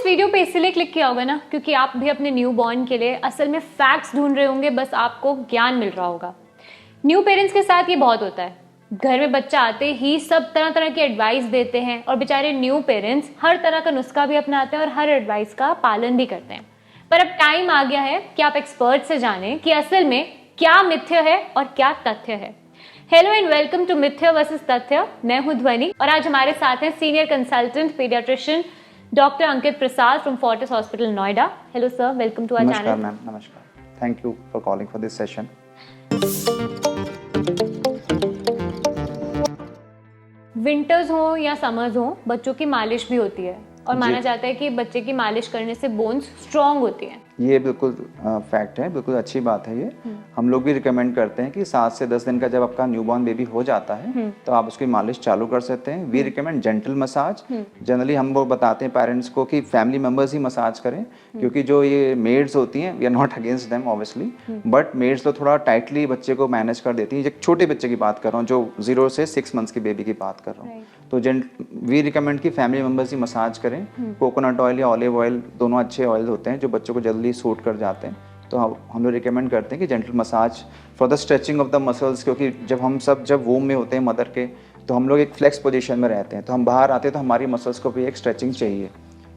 Video पे इसलिए click किया होगा ना क्योंकि आप भी अपने न्यू बॉर्न के लिए असल में फैक्ट्स ढूंढ रहे होंगे, बस आपको ज्ञान मिल रहा होगा। न्यू पेरेंट्स के साथ ये बहुत होता है। घर में बच्चा आते ही सब तरह तरह की एडवाइस देते हैं और बेचारे न्यू पेरेंट्स हर तरह का नुस्खा भी अपनाते हैं और हर एडवाइस का पालन भी करते हैं। पर अब टाइम आ गया है कि आप एक्सपर्ट से जानें कि असल में क्या मिथ्य है और क्या तथ्य है। हेलो एंड वेलकम टू मिथ्य वर्सेस तथ्य। मैं हूं ध्वनि और आज हमारे साथ हैं senior consultant paediatrician doctor Ankit Prasad from Fortis hospital Noida. Hello sir, welcome to our channel. नमस्कार मैम, नमस्कार। Thank you for calling for this session. Winters हो या समर्स हो, बच्चों की मालिश भी होती है और माना जाता है कि बच्चे की मालिश करने से बोन्स स्ट्रॉन्ग होती हैं। ये बिल्कुल फैक्ट है, बिल्कुल अच्छी बात है ये। हम लोग भी रिकमेंड करते हैं कि 7 से 10 दिन का जब आपका न्यूबॉर्न बेबी हो जाता है तो आप उसकी मालिश चालू कर सकते हैं। We recommend gentle massage. Generally हम लोग बताते हैं पेरेंट्स को कि फैमिली मेंबर्स ही मसाज करें, क्योंकि जो ये मेड्स होती हैं, we are not against them obviously, but meds तो थोड़ा टाइटली बच्चे को मैनेज कर देती हैं। एक छोटे बच्चे की बात कर रहा हूँ, जो 0 से 6 मंथ्स की बेबी की बात कर रहा हूँ, तो वी रिकमेंड कि फैमिली मेंबर्स ही मसाज करें। कोकोनट ऑयल या ऑलिव ऑयल दोनों अच्छे ऑयल होते हैं जो बच्चों को जल्दी सूट कर जाते हैं। तो हम लोग रिकमेंड करते हैं कि gentle massage for the stretching of the muscles, क्योंकि जब वूम में होते हैं मदर के, तो हम लोग एक फ्लेक्स पोजीशन में रहते हैं, तो हम बाहर आते हैं तो हमारी मसल्स को भी एक स्ट्रेचिंग चाहिए।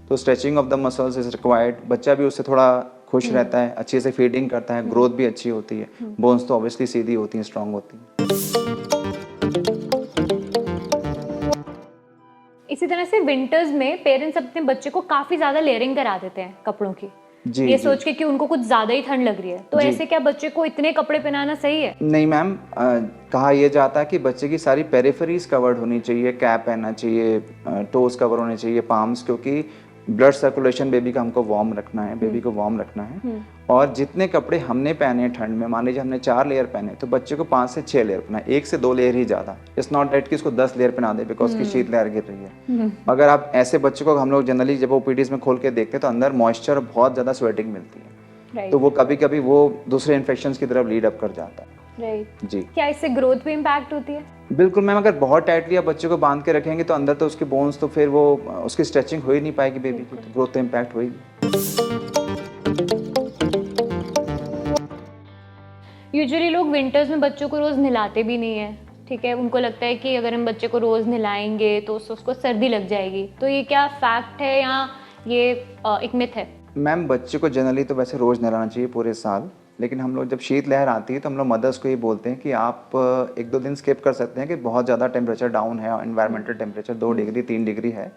तो stretching of the muscles is required. बच्चा भी उससे थोड़ा खुश रहता है, अच्छे से फीडिंग करता है, ग्रोथ भी अच्छी होती है, बोन्स तो ऑब्वियसली सीधी होती हैं, स्ट्रांग होती हैं। इसी तरह से विंटर्स में पेरेंट्स अपने बच्चे को काफी ज्यादा लेयरिंग करा देते हैं कपड़ों की, ये सोच के कि उनको कुछ ज्यादा ही ठंड लग रही है। तो ऐसे क्या बच्चे को इतने कपड़े पहनाना सही है? नहीं मैम, कहा यह जाता है कि बच्चे की सारी पेरिफेरीज कवर्ड होनी चाहिए, कैप पहनना चाहिए, टोज कवर होने चाहिए, पाम्स, क्योंकि ब्लड सर्कुलेशन बेबी का हमको वार्म रखना है, बेबी को वार्म रखना है। और जितने कपड़े हमने पहने हैं ठंड में, मान लीजिए हमने 4 लेयर पहने, तो बच्चे को 5 से 6 लेयर पहना है, 1 से 2 लेयर ही ज्यादा। इट्स नॉट दैट कि इसको 10 लेयर पहना दे बिकॉज की शीत लहर गिर रही है। अगर आप ऐसे बच्चों को, हम लोग जनरली जब ओपीडीज में खोल के देखते हैं तो अंदर मॉइस्चर बहुत ज्यादा स्वेटिंग मिलती है, तो वो कभी कभी वो दूसरे इन्फेक्शन की तरफ लीड अप कर जाता है। जी। क्या इससे ग्रोथ पे इम्पैक्ट होती है? बिल्कुल मैम, अगर बहुत टाइटली आप बच्चे को बांध के रखेंगे तो अंदर तो उसके बोन्स, तो फिर वो उसकी स्ट्रेचिंग हो ही नहीं पाएगी बेबी की, तो ग्रोथ तो इम्पैक्ट होगी। यूजुअली लोग विंटर्स में बच्चों को रोज नहलाते भी नहीं है, ठीक है। उनको लगता है कि अगर हम बच्चे को रोज नहलाएंगे तो उसको सर्दी लग जाएगी। तो ये क्या फैक्ट है या ये एक मिथ है? मैम, बच्चे को जनरली तो वैसे रोज नहलाना चाहिए पूरे साल, लेकिन हम लोग जब शीत लहर आती है तो हम लोग मदर्स को ये बोलते हैं कि आप 1-2 दिन स्किप कर सकते हैं कि बहुत ज़्यादा टेम्परेचर डाउन है, एनवायरमेंटल टेम्परेचर 2 डिग्री 3 डिग्री है,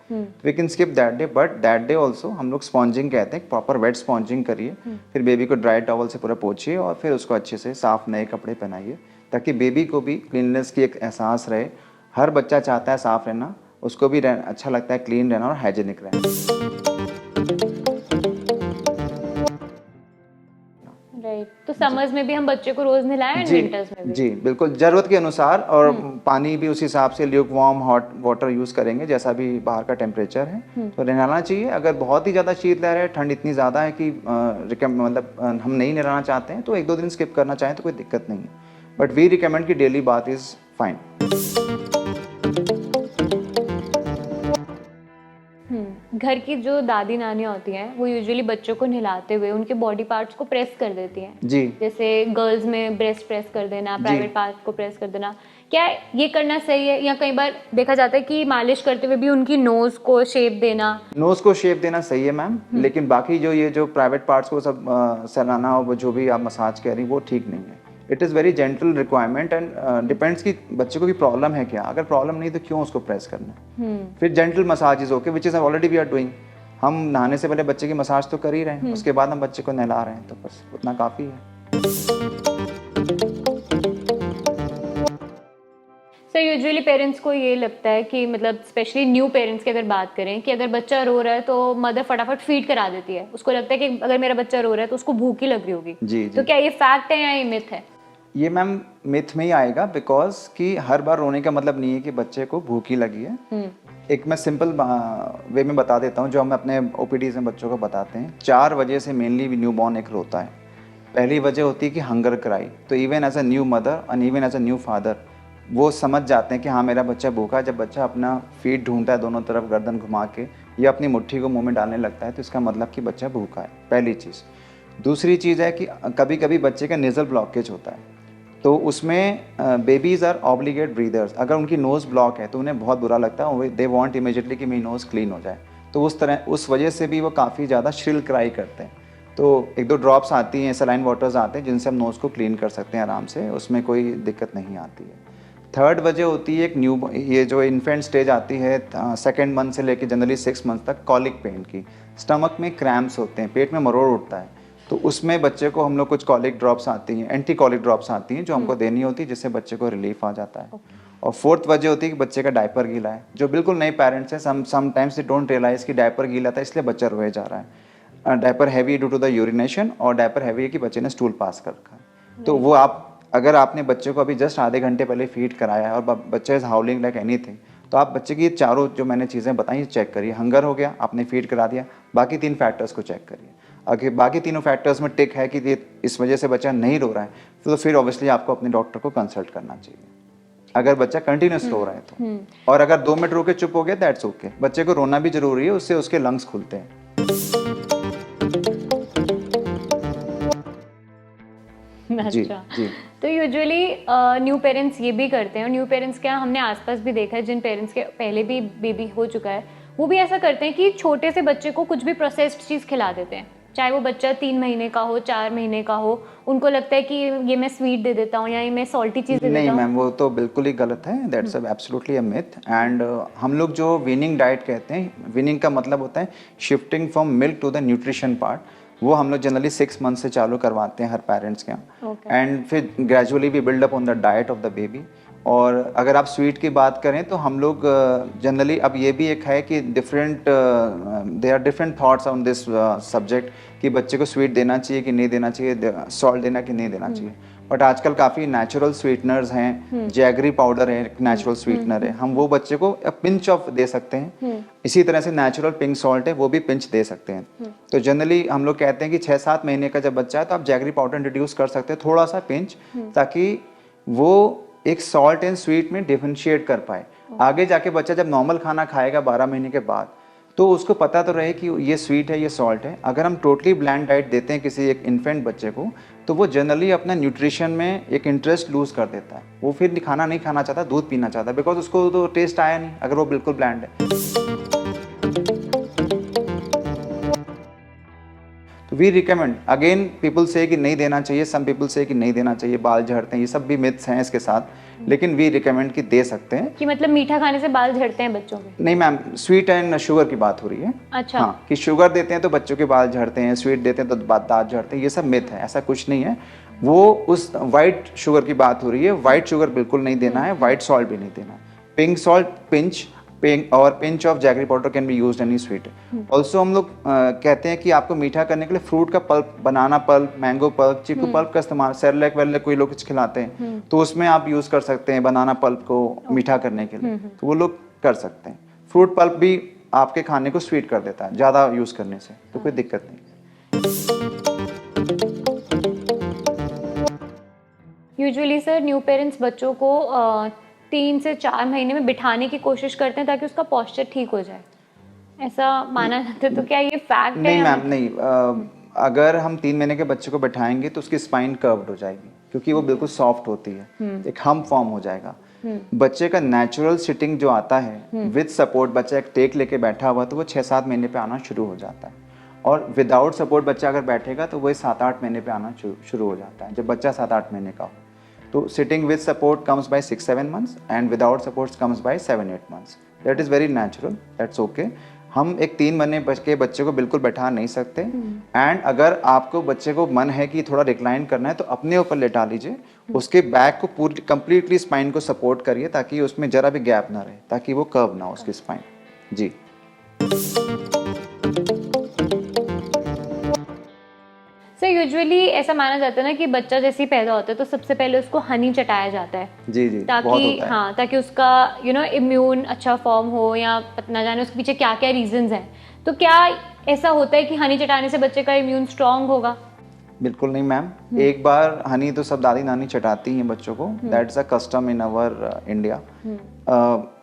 we can skip that day. But that day also हम लोग स्पॉन्जिंग कहते हैं, प्रॉपर वेट स्पॉन्जिंग करिए, फिर बेबी को ड्राई टॉवल से पूरा पोछिए और फिर उसको अच्छे से साफ नए कपड़े पहनाइए, ताकि बेबी को भी क्लीननेस की एक एहसास रहे। हर बच्चा चाहता है साफ रहना, उसको भी अच्छा लगता है क्लीन रहना और हाइजीनिक रहना। तो समर्स में भी हम बच्चे को रोज नहलाएं और विंटर्स में भी? जी बिल्कुल, जरूरत के अनुसार, और पानी भी उस हिसाब से Luke warm hot water use करेंगे जैसा भी बाहर का टेम्परेचर है, तो नहलाना चाहिए। अगर बहुत ही ज्यादा शीत लहर है, ठंड इतनी ज्यादा है कि मतलब हम नहीं नहलाना चाहते हैं, तो 1-2 दिन स्किप करना चाहें तो कोई दिक्कत नहीं है, बट वी रिकमेंड कि डेली बाथ इज फाइन। घर की जो दादी नानियाँ होती हैं वो यूजुअली बच्चों को नहलाते हुए उनके बॉडी पार्ट्स को प्रेस कर देती हैं। जी। जैसे गर्ल्स में ब्रेस्ट प्रेस कर देना, प्राइवेट पार्ट को प्रेस कर देना, क्या ये करना सही है? या कई बार देखा जाता है कि मालिश करते हुए भी उनकी नोज को शेप देना। नोज को शेप देना सही है मैम, लेकिन बाकी जो प्राइवेट पार्ट्स को सब सहलाना और जो भी आप मसाज कह रही वो ठीक नहीं है। It is very gentle requirement and depends कि बच्चे को भी प्रॉब्लम है क्या। अगर प्रॉब्लम नहीं तो क्यों उसको प्रेस करना। फिर gentle massage is okay, which is already we are doing. हम नहाने से पहले बच्चे की मसाज तो कर ही रहे हैं, उसके बाद हम बच्चे को नहला रहे हैं, तो बस उतना काफ़ी है। सर यूजुअली पेरेंट्स को ये लगता है कि, मतलब स्पेशली न्यू पेरेंट्स की अगर बात करें, कि अगर बच्चा रो रहा है तो मदर फटाफट फीड करा देती है। उसको लगता है कि अगर मेरा बच्चा रो रहा है तो उसको भूख ही लग रही होगी। जी। तो क्या ये फैक्ट है या ये मिथ है? ये मैम मिथ में ही आएगा, बिकॉज कि हर बार रोने का मतलब नहीं है कि बच्चे को भूख ही लगी है। एक मैं सिंपल वे में बता देता हूँ जो हम अपने ओपीडीज में बच्चों को बताते हैं। 4 वजह से मेनली न्यूबॉर्न एक रोता है। पहली वजह होती है कि हंगर क्राई। तो even as a new mother and even as a new father, वो समझ जाते हैं कि हाँ मेरा बच्चा भूखा है। जब बच्चा अपना फीड ढूंढता है दोनों तरफ गर्दन घुमा के या अपनी मुट्ठी को मुंह में डालने लगता है तो इसका मतलब कि बच्चा भूखा है, पहली चीज़। दूसरी चीज़ है कि कभी कभी बच्चे का नेज़ल ब्लॉकेज होता है, तो उसमें बेबीज़ आर ऑब्लिगेट ब्रीदर्स। अगर उनकी नोज़ ब्लॉक है तो उन्हें बहुत बुरा लगता है, दे वांट इमीडिएटली कि मेरी नोज़ क्लीन हो जाए। तो उस वजह से भी वो काफ़ी ज़्यादा श्रिल क्राई करते हैं। तो 1-2 ड्रॉप्स आती हैं, सलाइन वाटर्स आते हैं जिनसे हम नोज़ को क्लीन कर सकते हैं आराम से, उसमें कोई दिक्कत नहीं आती है। थर्ड वजह होती है एक ये जो इन्फेंट स्टेज आती है 2nd मंथ से लेकर जनरली 6 मंथ तक, कॉलिक पेन की। स्टमक में क्रैम्प्स होते हैं, पेट में मरोड़ उठता है, तो उसमें बच्चे को हम लोग कुछ कॉलिक ड्रॉप्स आती हैं, एंटी कॉलिक ड्रॉप्स आती हैं जो हमको देनी होती है, जिससे बच्चे को रिलीफ आ जाता है। और फोर्थ वजह होती है कि बच्चे का डायपर गीला है। जो बिल्कुल नए पेरेंट्स हैं, समटाइम्स दे डोंट रियलाइज कि डायपर गीला था इसलिए बच्चा रोए जा रहा है। Diaper heavy due to the urination, और डायपर हैवी है कि बच्चे ने स्टूल पास कर रखा है। तो वो अगर आपने बच्चे को अभी जस्ट आधे घंटे पहले फीड कराया है और बच्चा इज हाउलिंग लाइक एनीथिंग, तो आप बच्चे की चारों जो मैंने चीज़ें बताई चेक करिए। हंगर हो गया, आपने फीड करा दिया, बाकी 3 फैक्टर्स को चेक करिए। अगर बाकी तीनों फैक्टर्स में टिक है कि ये इस वजह से बच्चा नहीं रो रहा है, तो फिर ऑब्वियसली आपको अपने डॉक्टर को कंसल्ट करना चाहिए। अगर बच्चा कंटिन्यूस रो रहा है तो, और अगर 2 मिनट रो के चुप हो गया दैट्स ओके। बच्चे को रोना भी जरूरी है, उससे उसके लंग्स खुलते हैं। जी अच्छा जी। तो यूजुअली न्यू पेरेंट्स ये भी करते हैं, और न्यू पेरेंट्स क्या हमने आसपास भी देखा है, जिन पेरेंट्स के पहले भी बेबी हो चुका है वो भी ऐसा करते हैं कि छोटे से बच्चे को कुछ भी प्रोसेस्ड चीज़ खिला देते हैं, चाहे वो बच्चा 3 महीने का हो, 4 महीने का हो। उनको लगता है कि ये मैं स्वीट दे देता हूँ या ये मैं सॉल्टी चीज़ दे देता हूँ। नहीं मैम, वो तो बिल्कुल ही गलत है, that's absolutely a myth. And हम लोग जो वीनिंग डाइट कहते हैं, वीनिंग का मतलब होता है shifting from milk to the nutrition part, वो हम लोग जनरली 6 मंथ से चालू करवाते हैं हर पेरेंट्स के यहाँ। एंड फिर gradually we build up on the diet of the baby. और अगर आप स्वीट की बात करें तो हम लोग जनरली अब ये भी एक है कि there are different thoughts on this subject कि बच्चे को स्वीट देना चाहिए कि नहीं देना चाहिए, सॉल्ट देना कि नहीं देना चाहिए। बट आजकल काफ़ी नेचुरल स्वीटनर्स हैं, जैगरी पाउडर है एक नेचुरल स्वीटनर है, हम वो बच्चे को पिंच ऑफ दे सकते हैं। इसी तरह से नेचुरल पिंक सॉल्ट है, वो भी पिंच दे सकते हैं। तो जनरली हम लोग कहते हैं कि 6-7 महीने का जब बच्चा है तो आप जैगरी पाउडर इंट्रोड्यूस कर सकते हैं, थोड़ा सा पिंच, ताकि वो एक सॉल्ट एंड स्वीट में डिफरेंशिएट कर पाए। आगे जाके बच्चा जब नॉर्मल खाना खाएगा 12 महीने के बाद, तो उसको पता तो रहे कि ये स्वीट है, ये सॉल्ट है। अगर हम टोटली ब्लैंड डाइट देते हैं किसी एक इन्फेंट बच्चे को, तो वो जनरली अपना न्यूट्रिशन में एक इंटरेस्ट लूज कर देता है। वो फिर खाना नहीं खाना चाहता, दूध पीना चाहता है, बिकॉज उसको तो टेस्ट आया नहीं अगर वो बिल्कुल ब्लैंड है। तो वी रिकमेंड, अगेन पीपल से कि नहीं देना चाहिए, सम पीपल से कि नहीं देना चाहिए, बाल झड़ते हैं, ये सब भी मिथ्स हैं इसके साथ, लेकिन वी रिकमेंड कि दे सकते हैं। कि मतलब मीठा खाने से बाल झड़ते हैं बच्चों के? नहीं मैम, स्वीट एंड शुगर की बात हो रही है। अच्छा। हाँ, कि शुगर देते हैं तो बच्चों के बाल झड़ते हैं, स्वीट देते हैं तो दांत झड़ते हैं, ये सब मिथ है, ऐसा कुछ नहीं है। वो उस वाइट शुगर की बात हो रही है, वाइट शुगर बिल्कुल नहीं देना है, वाइट सॉल्ट भी नहीं देना है। Pink salt, pinch of jaggery powder can be used any sweet. Also हम लोग कहते हैं कि आपको मीठा करने के लिए फ्रूट का पल्प, बनाना पल्प, मैंगो पल्प, चीकू पल्प का इस्तेमाल, सेरेलैक वेरेलैक कोई लोग कुछ खिलाते हैं, तो उसमें आप यूज कर सकते हैं बनाना पल्प को मीठा करने के लिए, तो वो लोग कर सकते हैं। फ्रूट पल्प भी आपके खाने को स्वीट कर देता है ज़्यादा यूज करने से, तो कोई दिक्कत नहीं। यूजुअली सर न्यू पेरेंट्स बच्चों को 3 से 4 महीने में बिठाने की कोशिश करते हैं ताकि उसका पोस्चर ठीक हो जाए, ऐसा माना जाता है, तो क्या ये फैक्ट है? नहीं मैम, नहीं। अगर हम 3 महीने के बच्चे को बैठाएंगे तो उसकी स्पाइन कर्व्ड हो जाएगी, क्योंकि वो बिल्कुल सॉफ्ट होती है, एक हम फॉर्म हो जाएगा। बच्चे का नेचुरल सिटिंग जो आता है विद सपोर्ट, बच्चा एक टेक लेके बैठा हुआ तो वो 6-7 महीने पे आना शुरू हो जाता है। और विदाउट सपोर्ट बच्चा अगर बैठेगा तो वो 7-8 महीने पे आना शुरू हो जाता है, जब बच्चा 7-8 महीने का हो। तो sitting with support comes by 6-7 months and without support comes by 7-8 months. That is very natural, that's okay. हम एक 3 महीने के बच्चे को बिल्कुल बैठा नहीं सकते। एंड अगर आपको बच्चे को मन है कि थोड़ा रिक्लाइन करना है तो अपने ऊपर लेटा लीजिए, उसके बैक को पूरी कंप्लीटली स्पाइन को सपोर्ट करिए ताकि उसमें जरा भी गैप ना रहे, ताकि वो कर्व ना हो उसकी स्पाइन। जी। सर यूजुअली ऐसा माना जाता है ना कि बच्चा जैसे ही पैदा होता है तो सबसे पहले उसको हनी चटाया जाता है, जी जी, बहुत ताकि होता है। हाँ, ताकि उसका इम्यून अच्छा फॉर्म हो, या ना जाने उसके पीछे क्या क्या रीजंस हैं। तो क्या ऐसा होता है कि हनी चटाने से बच्चे का इम्यून स्ट्रांग होगा? बिल्कुल नहीं मैम, एक बार हनी तो सब दादी नानी चटाती हैं बच्चों को, that's a custom in our India.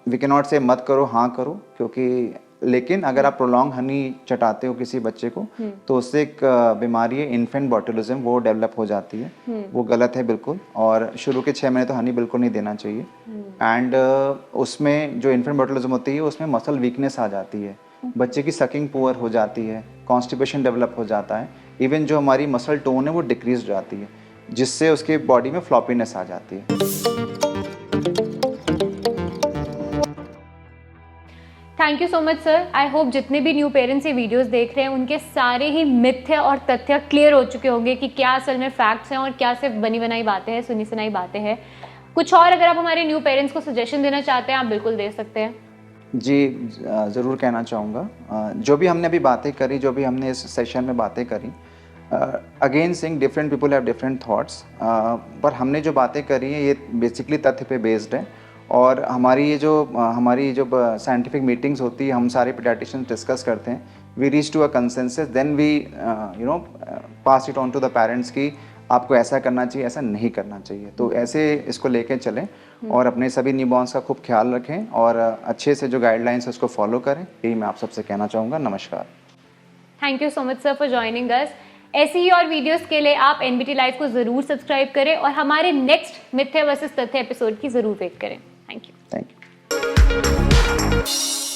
We can not say मत करो, हाँ करो, क्योंकि लेकिन अगर आप प्रोलॉन्ग हनी चटाते हो किसी बच्चे को तो उससे एक बीमारी है इन्फेंट बॉटुलिज्म, वो डेवलप हो जाती है, वो गलत है बिल्कुल। और शुरू के 6 महीने तो हनी बिल्कुल नहीं देना चाहिए। एंड उसमें जो इन्फेंट बॉटुलिज्म होती है उसमें मसल वीकनेस आ जाती है, बच्चे की सकिंग पुअर हो जाती है, कॉन्स्टिपेशन डेवलप हो जाता है, इवन जो हमारी मसल टोन है वो डिक्रीज हो जाती है, जिससे उसके बॉडी में फ्लॉपीनेस आ जाती है। Thank you so much sir. I hope जितने भी न्यू पेरेंट्स ये वीडियोस देख रहे हैं उनके सारे ही मिथ्य और तथ्य क्लियर हो चुके होंगे कि क्या असल में फैक्ट्स हैं और क्या सिर्फ बनी बनाई बातें हैं, सुनी सुनाई बातें हैं। कुछ और अगर आप हमारे न्यू पेरेंट्स को सजेशन देना चाहते हैं आप बिल्कुल दे सकते हैं। जी ज़रूर कहना चाहूँगा, जो भी हमने अभी बातें करी, जो भी हमने इस सेशन में बातें करी, again saying different people have different thoughts, पर हमने जो बातें करी हैं ये बेसिकली तथ्य पे बेस्ड है। और हमारी ये जो साइंटिफिक मीटिंग्स होती है, हम सारे पीडियाट्रिशियंस डिस्कस करते हैं, we reach to a consensus, then we pass it on to the parents कि आपको ऐसा करना चाहिए, ऐसा नहीं करना चाहिए। तो ऐसे इसको लेके चलें और अपने सभी न्यूबॉर्न्स का खूब ख्याल रखें और अच्छे से जो गाइडलाइंस है उसको फॉलो करें, यही मैं आप सबसे कहना चाहूँगा। नमस्कार। Thank you so much sir for joining us. ऐसी ही और वीडियोस के लिए आप एनबीटी लाइव को ज़रूर सब्सक्राइब करें और हमारे नेक्स्ट मिथ्या वर्सेस तथ्य एपिसोड की ज़रूर वेट करें। Thank you. Thank you.